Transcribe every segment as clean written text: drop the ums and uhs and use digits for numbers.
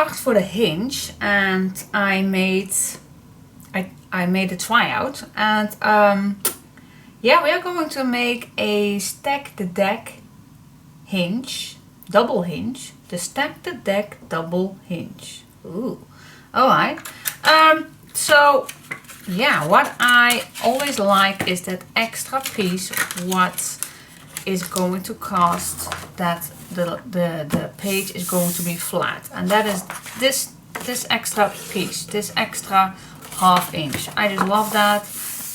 started for the hinge, and I made a tryout, and yeah, we are going to make a stack the deck hinge, double hinge, the stack the deck double hinge. Ooh, all right. So yeah, what I always like is that extra piece, what is going to cost that the page is going to be flat, and that is this extra piece, this extra half inch. I just love that.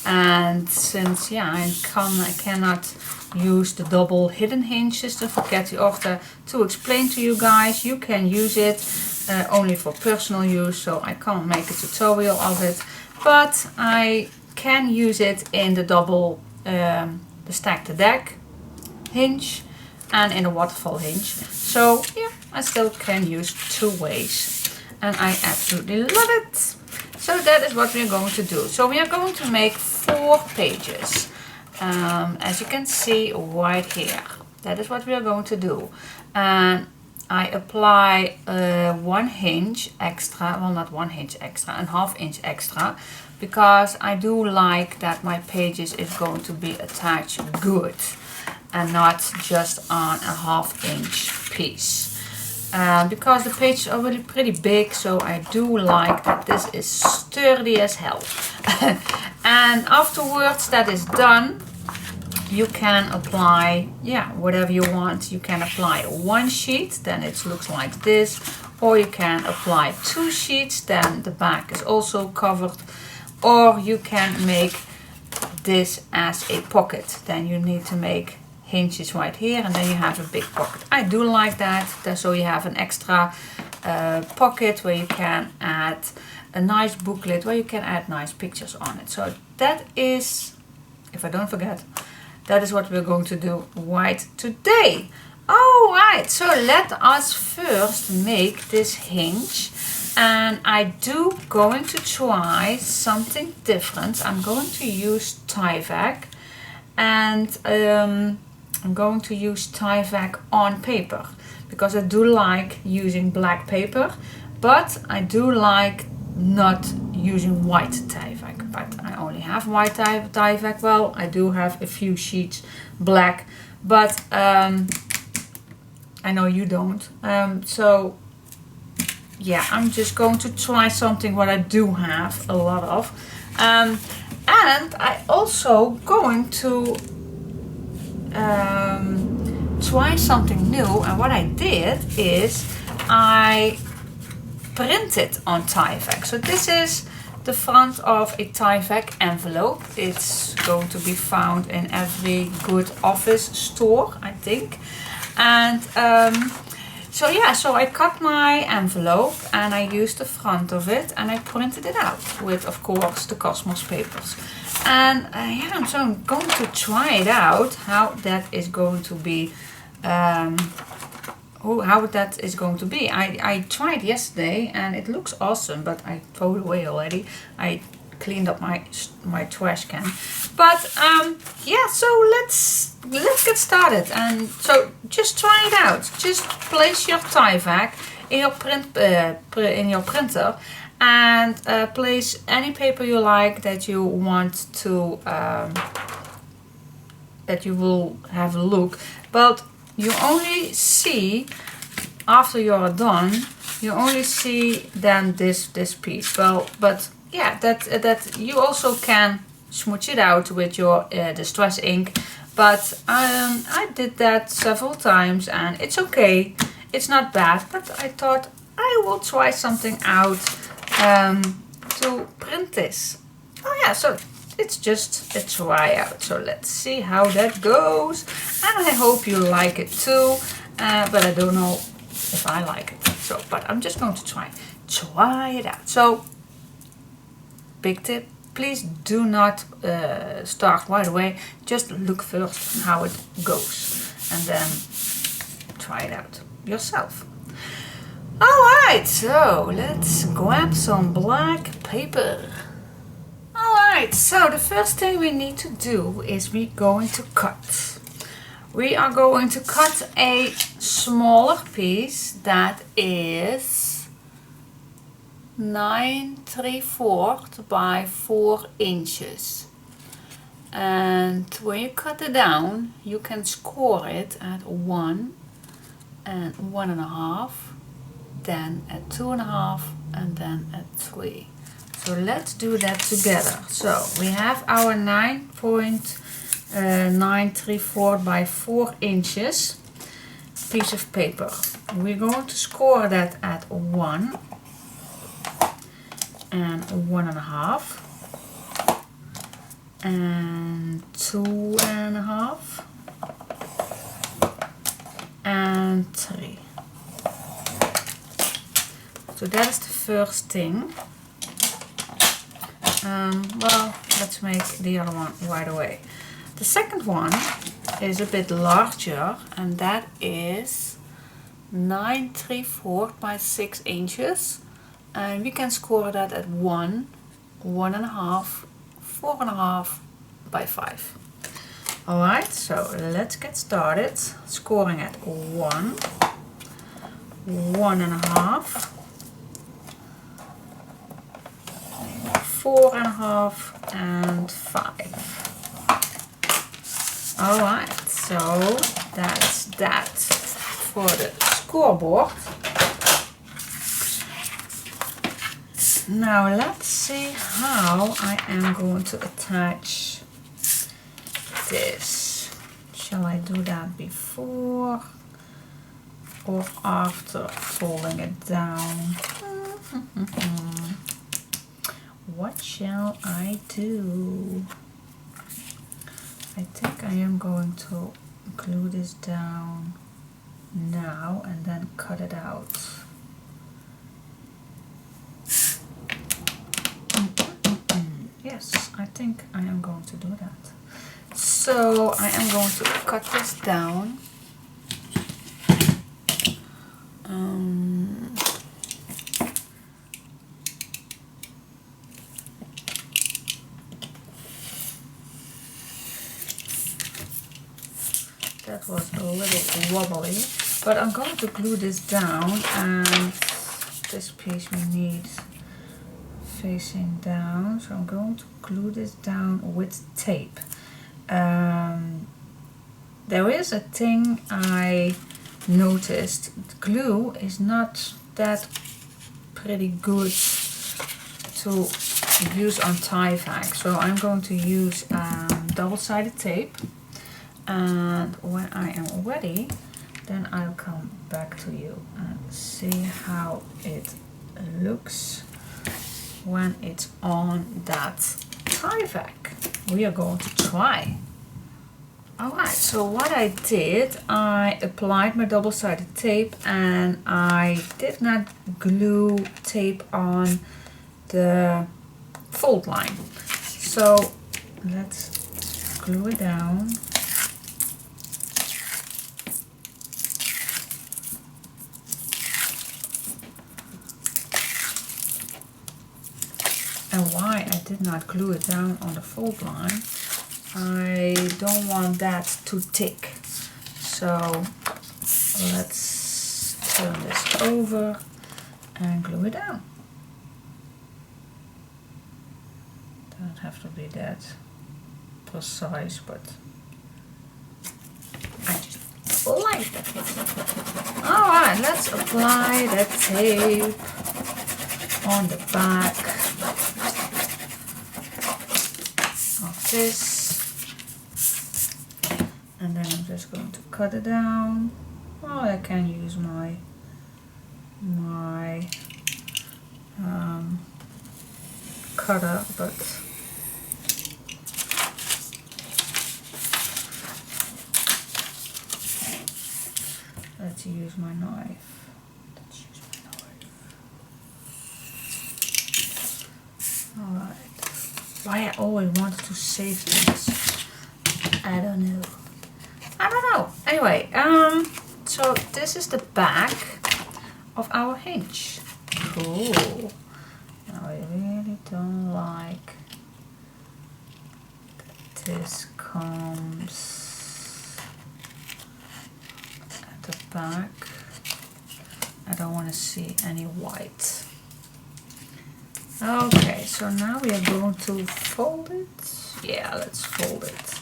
And since yeah, I cannot use the double hidden hinges, don't forget to explain to you guys, you can use it only for personal use, so I can't make a tutorial of it, but I can use it in the double the stack the deck hinge and in a waterfall hinge. So yeah, I still can use two ways, and I absolutely love it. So that is what we are going to do. So we are going to make 4 pages, as you can see right here. That is what we are going to do. And I apply 1 hinge extra, well, not 1 hinge extra, and half inch extra, because I do like that my pages is going to be attached good and not just on a half inch piece. Because the pages are really pretty big, so I do like that this is sturdy as hell. And afterwards that is done, you can apply, yeah, whatever you want. You can apply 1 sheet, then it looks like this, or you can apply 2 sheets, then the back is also covered, or you can make this as a pocket. Then you need to make hinges right here, and then you have a big pocket. I do like that, so you have an extra pocket where you can add a nice booklet, where you can add nice pictures on it. So that is, if I don't forget, that is what we're going to do right today. Alright, so let us first make this hinge, and I do going to try something different. I'm going to use Tyvek, and I'm going to use Tyvek on paper, because I do like using black paper, but I do like not using white Tyvek. But I only have white Tyvek. Well, I do have a few sheets black, but I know you don't. So yeah, I'm just going to try something what I do have a lot of. And I also going to try something new, and what I did is I printed on Tyvek. So this is the front of a Tyvek envelope. It's going to be found in every good office store, I think. And so yeah, so I cut my envelope and I used the front of it and I printed it out with, of course, the Cosmos papers. And yeah, so I'm going to try it out, how that is going to be, how that is going to be. I tried yesterday and it looks awesome, but I threw it away already. I cleaned up my trash can. But yeah, so let's get started. And so just try it out. Just place your Tyvek in your printer, and place any paper you like that you want to that you will have a look. But you only see, after you're done, you only see then this piece. Well, but yeah, that you also can smooch it out with your distress ink. But I did that several times and it's okay. It's not bad, but I thought I will try something out to print this. Oh yeah, so it's just a tryout. So let's see how that goes. And I hope you like it too. But I don't know if I like it. So, but I'm just going to try it out. So, big tip, please do not start right away. Just look first how it goes and then try it out yourself. Alright, so let's grab some black paper. Alright, so the first thing we need to do is we're going to cut. We are going to cut a smaller piece that is 9 3/4 by 4 inches. And when you cut it down, you can score it at 1 and 1.5, then at 2.5, and then at 3. So let's do that together. So we have our 9.934 by 4 inches piece of paper. We're going to score that at 1 and 1.5 and 2.5 and 3. So that is the first thing. Well, let's make the other one right away. The second one is a bit larger, and that is 9 3/4 by 6 inches, and we can score that at 1, 1.5, 4.5 by 5. Alright, so let's get started. Scoring at 1, 1.5, 4.5 and 5. Alright, so that's that for the scoreboard. Now let's see how I am going to attach this. Shall I do that before or after folding it down? What shall I do? I think I am going to glue this down now and then cut it out. Yes, I think I am going to do that. So I am going to cut this down. That was a little wobbly, but I'm going to glue this down, and this piece we need facing down, so I'm going to glue this down with tape. There is a thing I noticed: glue is not that pretty good to use on tie vac, so I'm going to use double-sided tape. And when I am ready, then I'll come back to you and see how it looks when it's on that tie vac. We are going to try. Alright, so what I did, I applied my double-sided tape and I did not glue tape on the fold line. So let's glue it down. And why I did not glue it down on the fold line, I don't want that too thick. So let's turn this over and glue it down. Don't have to be that precise, but I just like that. Alright, let's apply the tape on the back of this, and then I'm just going to cut it down. Well, I can use my cutter, but let's use my knife. Alright. Why I always wanted to save things, I don't know. Anyway, so this is the back of our hinge. Cool. Now I really don't like that this comes at the back. I don't want to see any white. Okay, so now we are going to fold it. Yeah, let's fold it.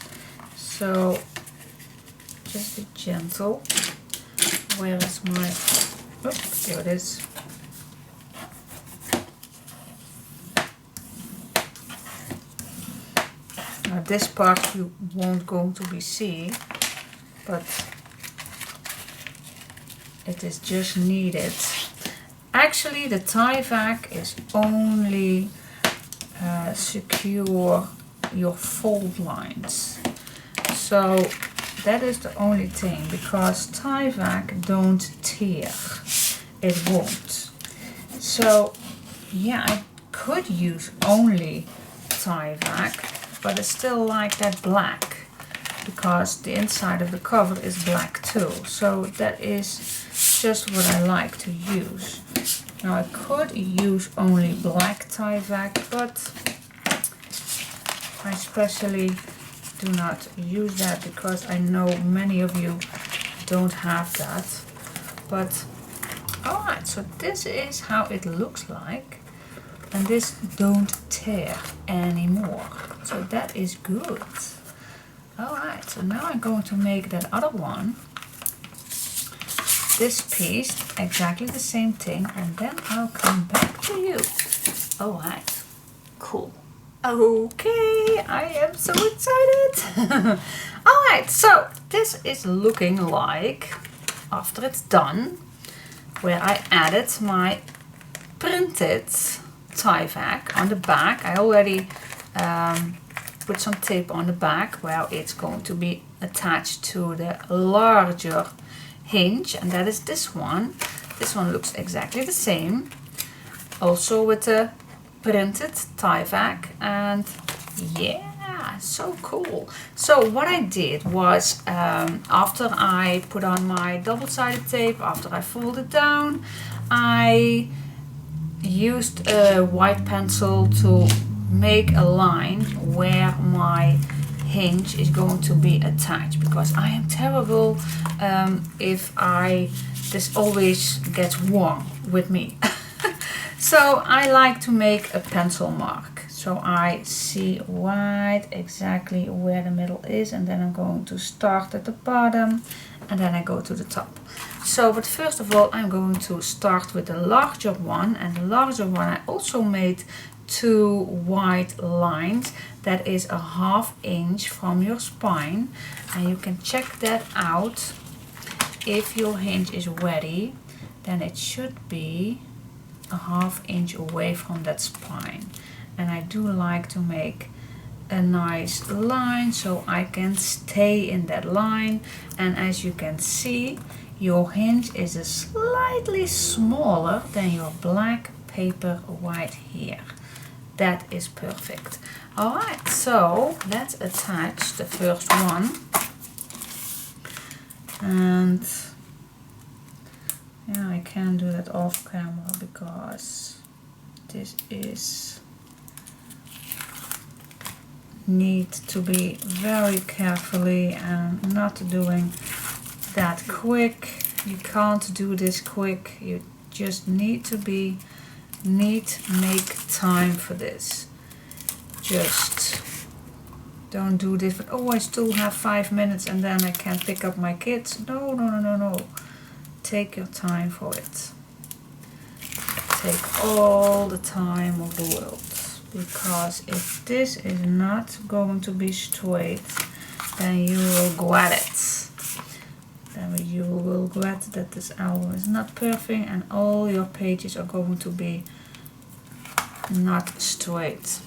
So just be gentle. Where is my, oh, here it is. Now this part you won't going to be see, but it is just needed. Actually, the tie vac is only secure your fold lines. So that is the only thing, because tie vac don't tear. It won't. So yeah, I could use only tie vac, but I still like that black, because the inside of the cover is black too. So that is just what I like to use. Now I could use only black tie vac, but I especially do not use that because I know many of you don't have that. But alright, so this is how it looks like, and this don't tear anymore, so that is good. Alright, so now I'm going to make that other one, this piece, exactly the same thing, and then I'll come back to you. Alright, cool. Okay, I am so excited. Alright, so this is looking like, after it's done, where I added my printed tie vac on the back. I already put some tape on the back where it's going to be attached to the larger hinge, and that is this one. This one looks exactly the same, also with the printed tie vac, and yeah, so cool. So what I did was, after I put on my double-sided tape, after I folded down, I used a white pencil to make a line where my hinge is going to be attached, because I am terrible if this always gets wrong with me. So I like to make a pencil mark, so I see right exactly where the middle is, and then I'm going to start at the bottom and then I go to the top. So, but first of all, I'm going to start with the larger one, and the larger one I also made 2 white lines. That is a 1/2 inch from your spine, and you can check that out. If your hinge is ready, then it should be a 1/2 inch away from that spine. And I do like to make a nice line so I can stay in that line. And as you can see, your hinge is a slightly smaller than your black paper right here. That is perfect. Alright, so let's attach the first one. And yeah, I can't do that off camera because this is need to be very carefully and not doing that quick. You can't do this quick. You just need to be neat, make time for this. Just don't do this, but oh, I still have 5 minutes and then I can't pick up my kids. No, no, no, no, no. Take your time for it. Take all the time of the world. Because if this is not going to be straight, then you will regret it. Then you will regret that this album is not perfect and all your pages are going to be not straight.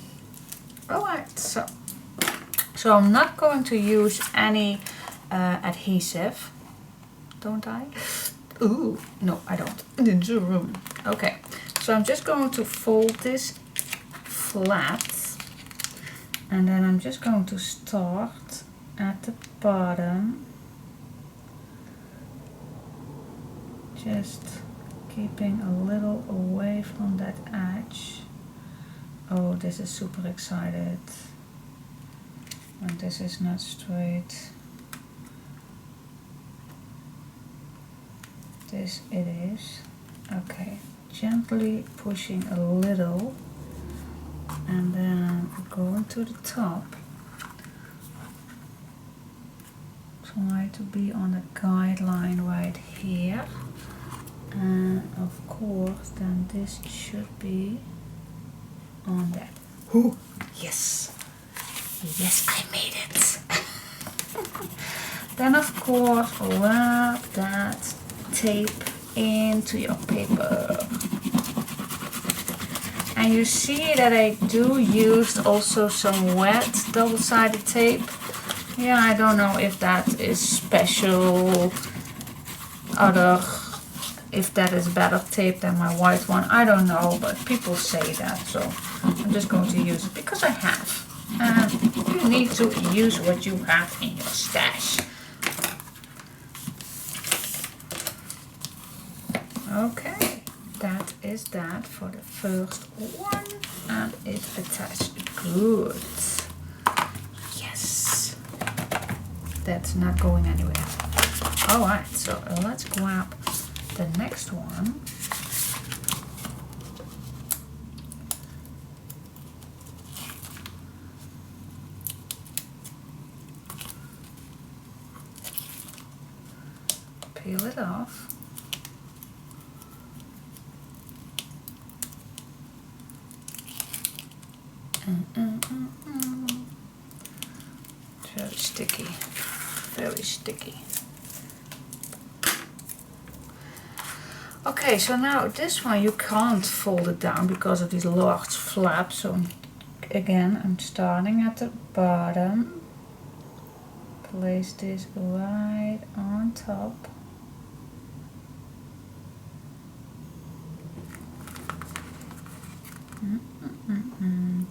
Alright, so I'm not going to use any adhesive, don't I? Ooh, no, I don't. In the room. Okay, so I'm just going to fold this flat, and then I'm just going to start at the bottom, just keeping a little away from that edge. Oh, this is super excited, and this is not straight. This it is. Okay, gently pushing a little and then going to the top. Try to be on the guideline right here, and of course then this should be on that. Ooh, yes, yes, I made it. Then of course wrap that tape into your paper. And you see that I do use also some wet double-sided tape. Yeah, I don't know if that is special, if that is better tape than my white one. I don't know, but people say that, so I'm just going to use it because I have. And you need to use what you have in your stash. Okay, that is that for the first one, and it's attached good. Yes, that's not going anywhere. Alright, so let's grab the next one. Peel it off. Very sticky, very sticky. Okay, so now this one you can't fold it down because of these large flaps. So again, I'm starting at the bottom. Place this right on top.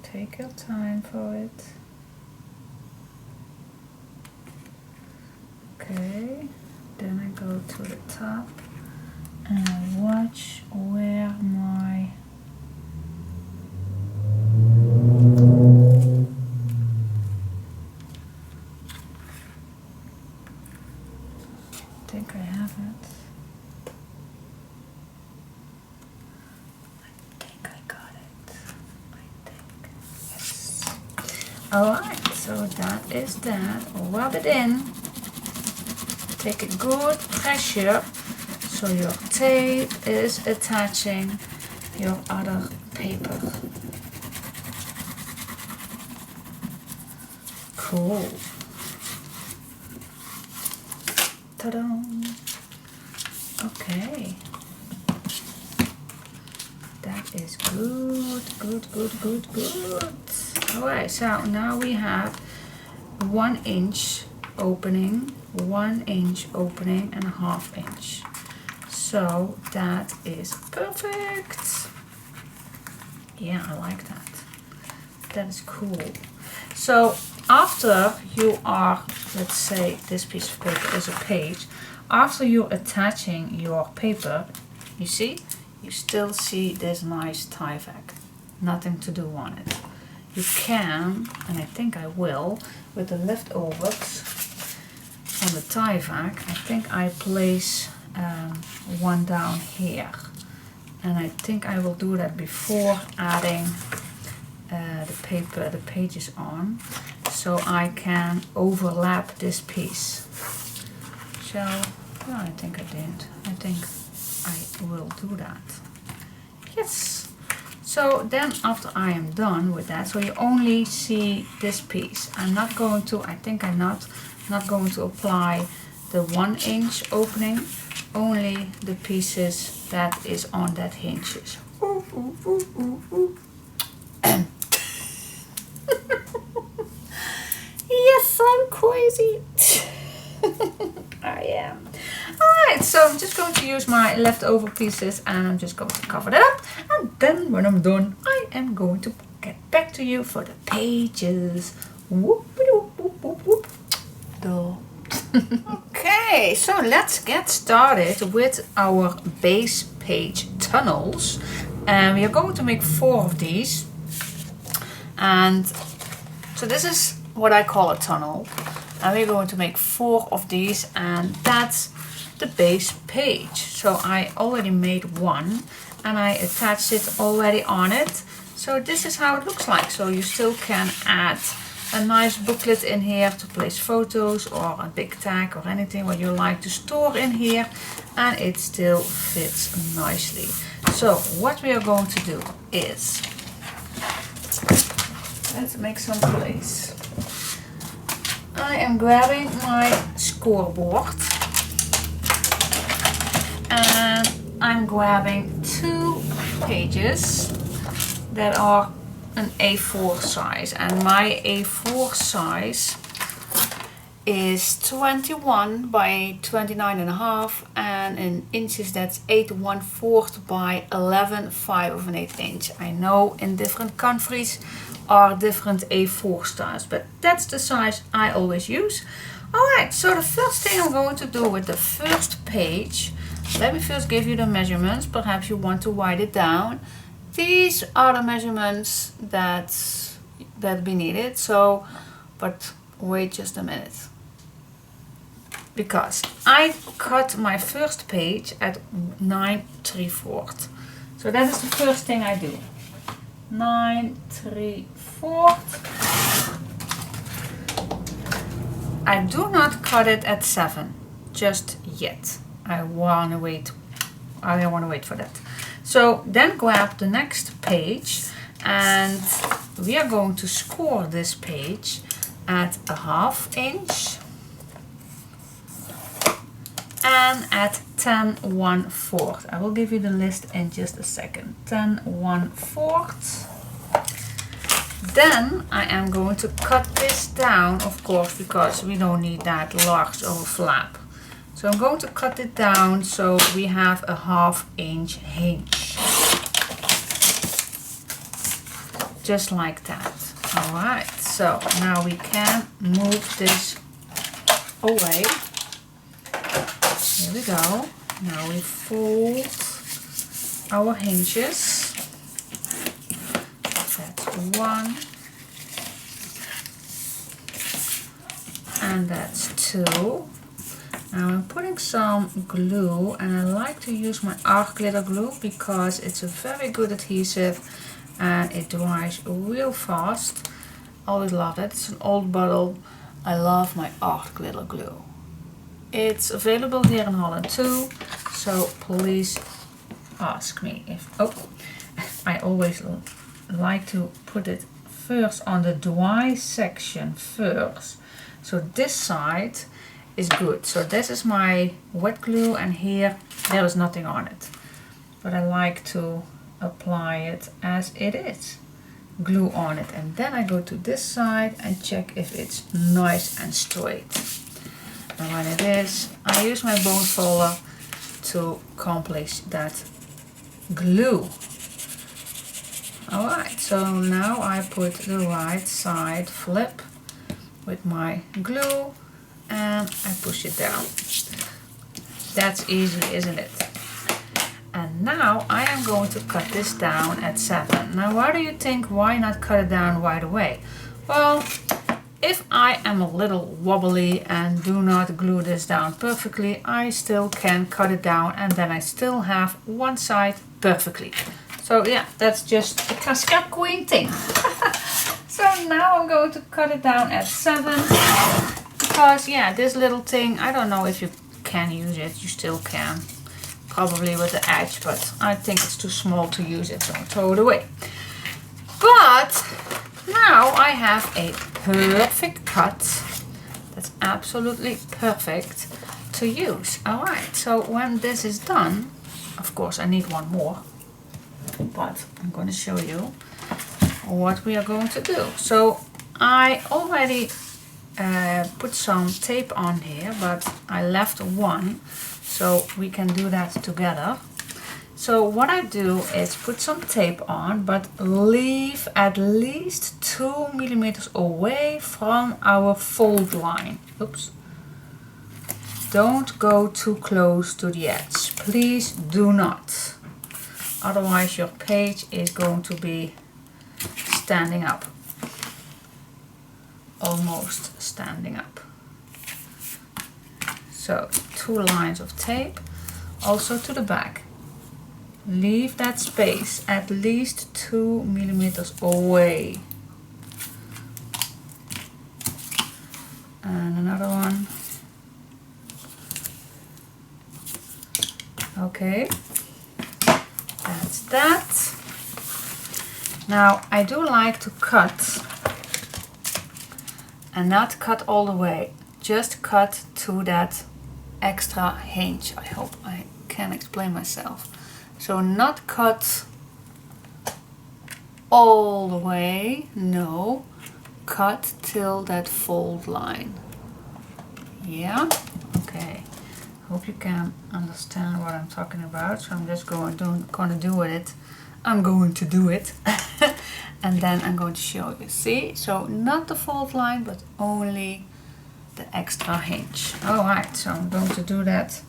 Take your time for it. Okay, then I go to the top and I watch where my I think I have it. I think I got it. Yes. Alright, so that is that. Rub it in. Take a good pressure so your tape is attaching your other paper. Cool. Ta-da! Okay. That is good, good, good, good, good. Alright, so now we have 1 inch opening, 1 inch opening, and a 1/2 inch. So that is perfect. Yeah, I like that. That is cool. So after you are, let's say this piece of paper is a page, after you're attaching your paper, you see, you still see this nice tie back. Nothing to do on it. You can, and I think I will, with the leftovers on the tie back, I think I place one down here. And I think I will do that before adding the pages on, so I can overlap this piece. So, well, I think I did. I think I will do that. Yes. So then after I am done with that, so you only see this piece. I'm not going to, I think I'm not going to apply the 1 inch opening, only the pieces that is on that hinges. Ooh, ooh, ooh, ooh, ooh. Yes, I'm crazy. I am. Alright, so I'm just going to use my leftover pieces and I'm just going to cover that up. And then when I'm done, I am going to get back to you for the pages. Whoop, whoop, whoop, whoop, whoop. Okay, so let's get started with our base page tunnels. And we are going to make 4 of these. And so this is what I call a tunnel. And we're going to make 4 of these, and that's the base page. So I already made one and I attached it already on it. So this is how it looks like. So you still can add a nice booklet in here to place photos or a big tag or anything what you like to store in here, and it still fits nicely. So what we are going to do is, let's make some place. I am grabbing my scoreboard and I'm grabbing 2 pages that are an A4 size, and my A4 size is 21 by 29.5, and in inches that's 8 1/4 by 11 5/8 inch. I know in different countries are different A4 styles, but that's the size I always use. Alright, so the first thing I'm going to do with the first page, let me first give you the measurements. Perhaps you want to write it down. These are the measurements that we needed. So, but wait just a minute, because I cut my first page at 9 3/4. So that is the first thing I do. 9 3/4. I do not cut it at 7 just yet. I want to wait for that. So then grab the next page, and we are going to score this page at 1/2 inch and at 10 1/4. I will give you the list in just a second. 10 1/4. Then I am going to cut this down, of course, because we don't need that large of a flap. So I'm going to cut it down so we have a 1/2 inch hinge. Just like that. Alright, so now we can move this away. Here we go. Now we fold our hinges. That's 1. And that's 2. Now I'm putting some glue, and I like to use my art glitter glue because it's a very good adhesive and it dries real fast. Always love it. It's an old bottle. I love my art glitter glue. It's available here in Holland too, so please ask me if, I always like to put it first on the dry section first. So this side is good. So this is my wet glue, and here there is nothing on it. But I like to apply it as it is. Glue on it, and then I go to this side and check if it's nice and straight. And when it is, I use my bone folder to accomplish that glue. Alright, so now I put the right side flip with my glue and I push it down. That's easy, isn't it? And now I am going to cut this down at 7. Now why do you think, why not cut it down right away? Well, if I am a little wobbly and do not glue this down perfectly, I still can cut it down, and then I still have one side perfectly. So yeah, that's just a Cascade Queen thing. So now I'm going to cut it down at 7. Because yeah, this little thing, I don't know if you can use it. You still can. Probably with the edge, but I think it's too small to use it, so I'll throw it away. But now I have a perfect cut. That's absolutely perfect to use. Alright, so when this is done, of course I need one more, but I'm going to show you what we are going to do. So I already put some tape on here, but I left one, so we can do that together. So what I do is put some tape on, but leave at least 2 millimeters away from our fold line. Oops. Don't go too close to the edge. Please do not. Otherwise your page is going to be standing up. Almost standing up. So 2 lines of tape, also to the back. leave that space at least 2 millimeters away. And another one. Okay, that's that. Now I do like to cut, and not cut all the way, just cut to that extra hinge. I hope I can explain myself. So not cut all the way, no, cut till that fold line. Yeah, okay. Hope you can understand what I'm talking about. So I'm just going to do it. I'm going to do it. And then I'm going to show you. See? So not the fold line, but only the extra hinge. Alright, so I'm going to do that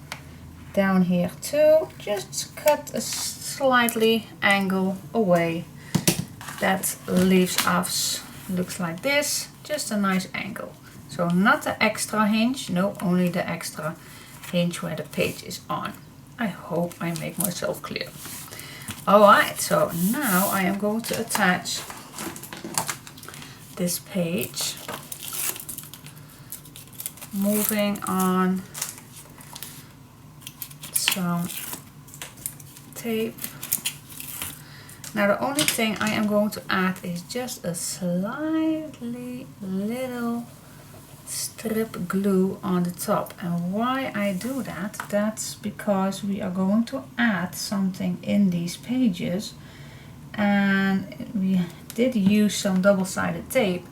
down here too. Just cut a slightly angle away. That leaves us, looks like this. Just a nice angle. So not the extra hinge, no, only the extra hinge where the page is on. I hope I make myself clear. Alright, so now I am going to attach this page, moving on some tape. Now the only thing I am going to add is just a slightly little strip glue on the top. And why I do that, that's because we are going to add something in these pages, and we did use some double-sided tape,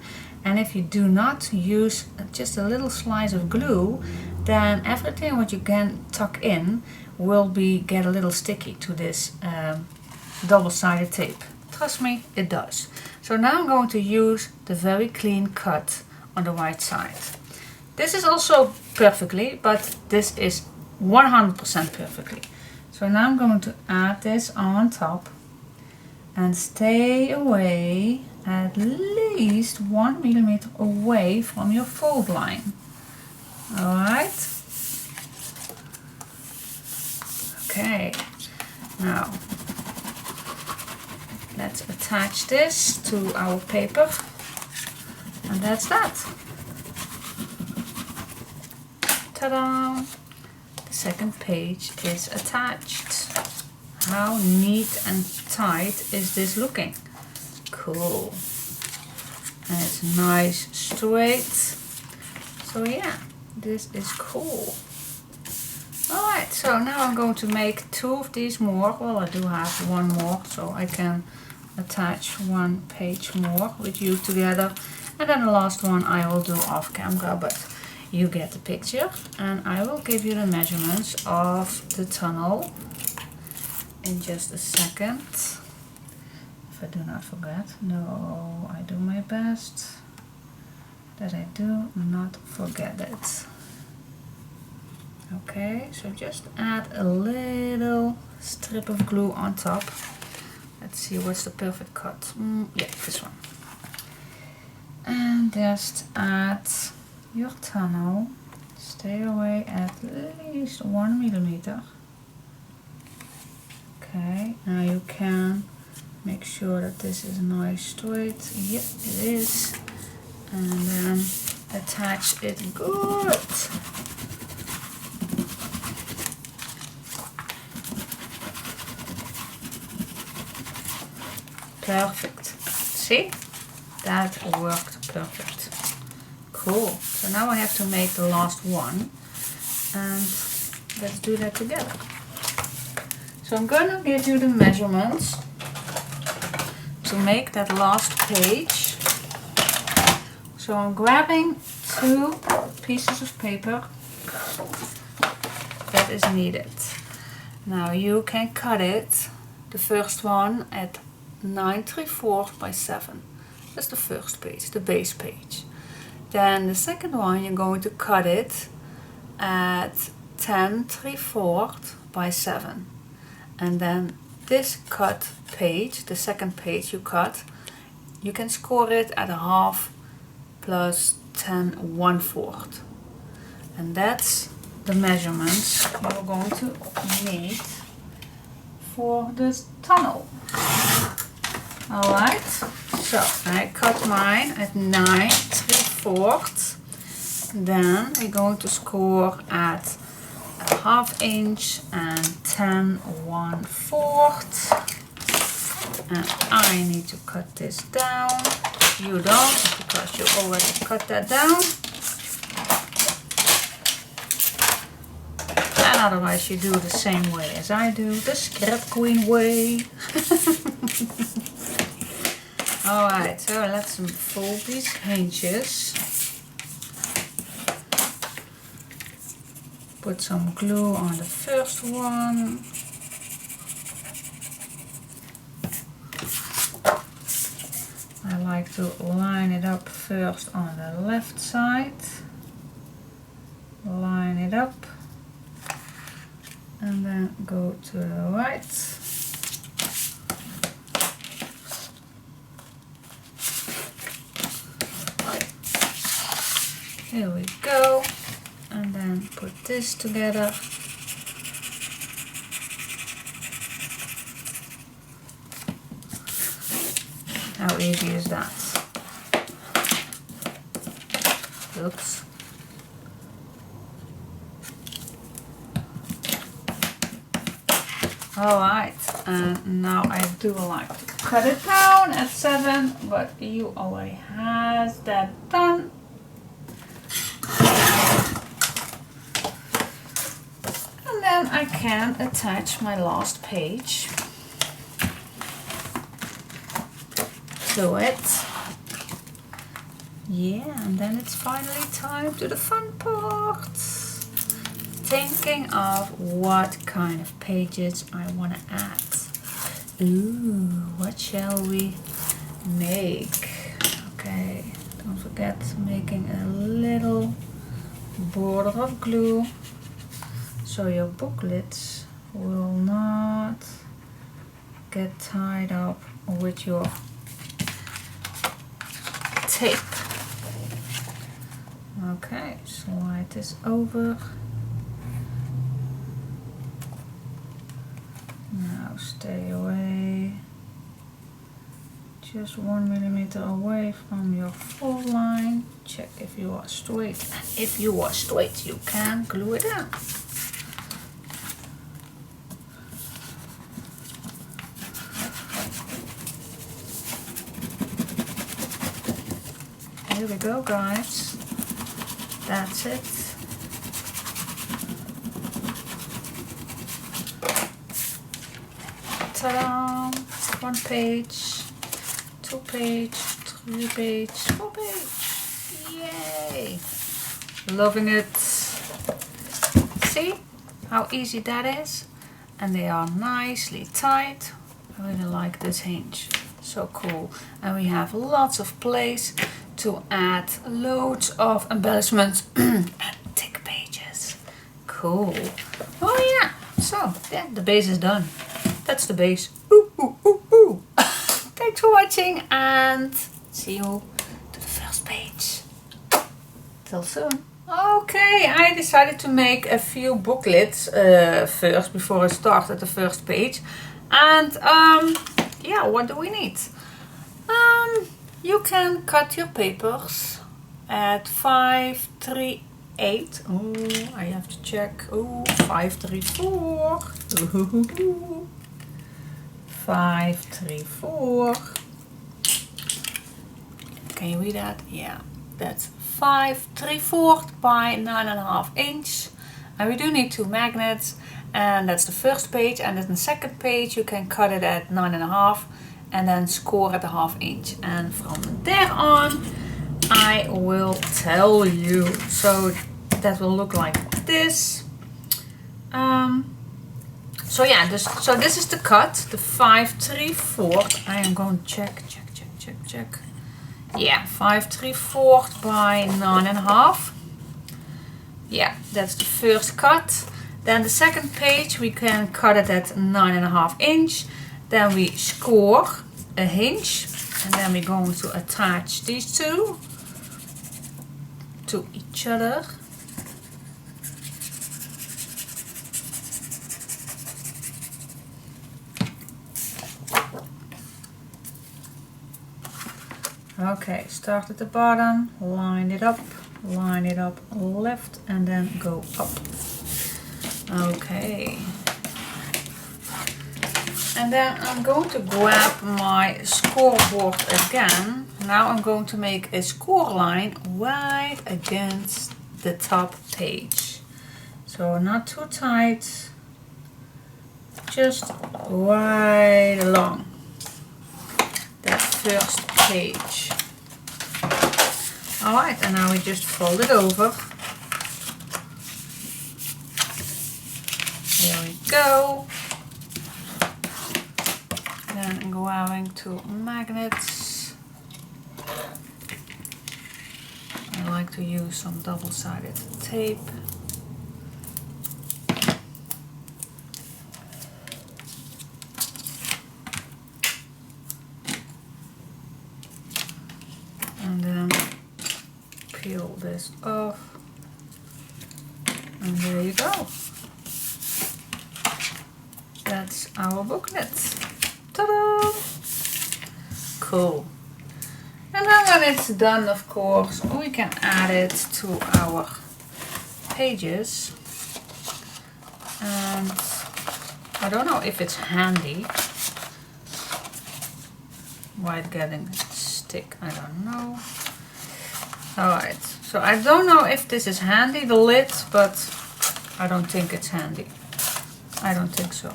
and if you do not use just a little slice of glue, then everything what you can tuck in will get a little sticky to this double-sided tape. Trust me, it does. So now I'm going to use the very clean cut on the right side. This is also perfectly, but this is 100% perfectly. So now I'm going to add this on top and stay away at least 1 millimeter away from your fold line. Alright. Okay. Now let's attach this to our paper, and that's that. Ta-da! The second page is attached. How neat and tight is this looking? Cool. And it's nice straight. So yeah, this is cool. Alright, so now I'm going to make 2 of these more. Well, I do have one more, so I can attach one page more with you together. And then the last one I will do off camera, but you get the picture. And I will give you the measurements of the tunnel in just a second. If I do not forget. No, I do my best that I do not forget it. Okay, so just add a little strip of glue on top. Let's see what's the perfect cut. Yeah, this one. And just add your tunnel. Stay away at least 1 millimeter. Okay, now you can make sure that this is nice straight. Yep, it is. And then attach it good. Perfect. See? That worked perfect. Cool. So now I have to make the last one. And let's do that together. So I'm going to give you the measurements to make that last page. So I'm grabbing 2 pieces of paper that is needed. Now you can cut it, the first one at 9 3/4 by 7. That's the first page, the base page. Then the second one you're going to cut it at 10 3/4 by 7. And then this cut page, the second page you cut, you can score it at 1/2 plus 10 1/4. And that's the measurements you're going to need for this tunnel. Alright, so I cut mine at 9 3/4. Then we're going to score at a 1/2 inch and 10 1/4. And I need to cut this down. You don't, because you already cut that down. And otherwise you do the same way as I do, the Scrap Queen way. Alright, so let's fold these hinges. Put some glue on the first one. I like to line it up first on the left side. Line it up. And then go to the right. Here we go. And then put this together. How easy is that? Oops. Alright, and now I do like to cut it down at 7, but you already has that done. And then I can attach my last page to it. Yeah, and then it's finally time to the fun part. Thinking of what kind of pages I want to add. Ooh, what shall we make? Okay, don't forget making a little border of glue so your booklets will not get tied up with your tape. Okay, slide this over. Now stay away, just 1 millimeter away from your fold line. Check if you are straight, and if you are straight you can glue it down. Here we go, guys. That's it. Ta-da! 1 page, 2 page, 3 page, 4 page. Yay! Loving it. See how easy that is? And they are nicely tight. I really like this hinge. So cool. And we have lots of place to add loads of embellishments and thick pages. Cool. Oh yeah. So yeah, the base is done. That's the base. Ooh, ooh, ooh, ooh. Thanks for watching and see you to the first page. Till soon. Okay, I decided to make a few booklets first before I start at the first page. And yeah, what do we need? You can cut your papers at 5/3/8. Oh, I have to check. Oh, 5/3/4. 5/3/4. Can you read that? Yeah, that's 5/3/4 by 9.5 inch. And we do need 2 magnets, and that's the first page. And then the second page you can cut it at 9.5 and then score at a 1/2 inch. And from there on I will tell you. So that will look like this. So yeah, this is the cut, the 5/3/4. I am going to check. Yeah, 5/3/4 by 9.5. Yeah, that's the first cut. Then the second page we can cut it at 9.5 inch. Then we score a hinge, and then we're going to attach these two to each other. Okay, start at the bottom, line it up left, and then go up. Okay. And then I'm going to grab my scoreboard again. Now I'm going to make a score line right against the top page. So not too tight, just right along that first page. Alright, and now we just fold it over. There we go. Then I'm going to magnets. I like to use some double-sided tape. And then peel this off. And there you go. That's our booklet. Ta-da! Cool. And then when it's done, of course, we can add it to our pages. And I don't know if it's handy. White getting stick, I don't know. Alright, so I don't know if this is handy, the lid, but I don't think it's handy. I don't think so.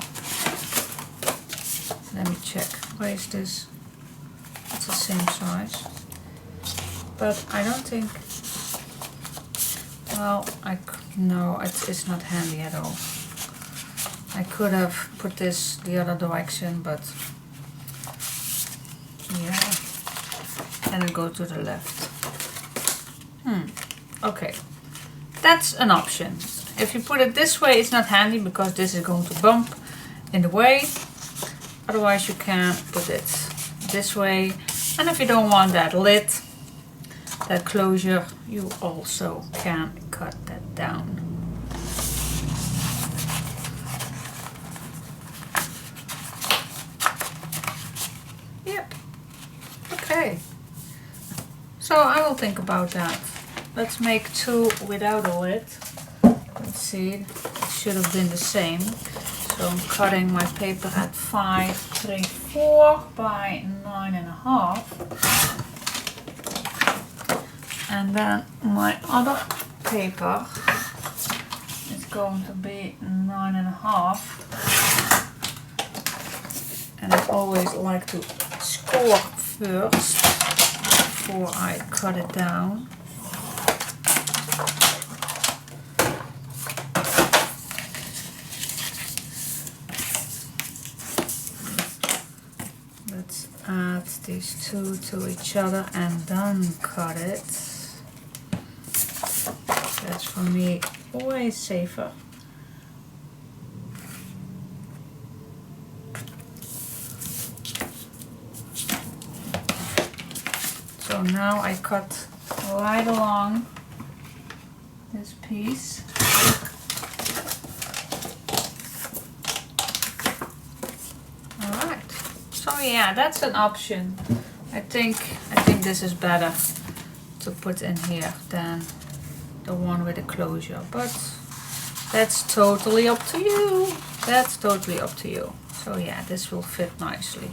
Let me check. Where is this? It's the same size. But I don't think... Well, no, it's not handy at all. I could have put this the other direction, but... Yeah. And it go to the left. Okay. That's an option. If you put it this way, it's not handy because this is going to bump in the way. Otherwise you can put it this way. And if you don't want that lid, that closure, you also can cut that down. Yep. Okay. So I will think about that. Let's make two without a lid. Let's see, it should have been the same. So I'm cutting my paper at 5/3/4 by 9.5. And then my other paper is going to be 9.5. And I always like to score first before I cut it down. Let's add these two to each other and then cut it. That's for me always safer. So now I cut right along this piece. Alright. So yeah, that's an option. I think this is better to put in here than the one with the closure, but that's totally up to you. That's totally up to you. So yeah, this will fit nicely.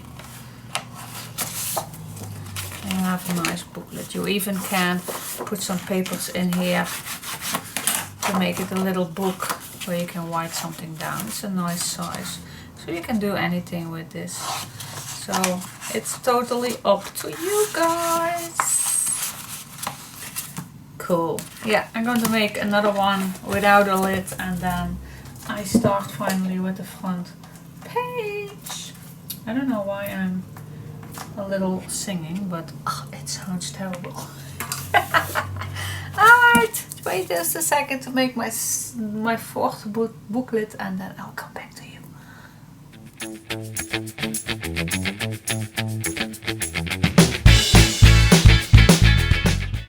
And you have a nice booklet. You even can put some papers in here to make it a little book where you can write something down. It's a nice size. So you can do anything with this. So it's totally up to you guys. Cool. Yeah, I'm going to make another one without a lid and then I start finally with the front page. I don't know why I'm a little singing, but it sounds terrible. Alright, wait just a second to make my fourth booklet and then I'll come back to you.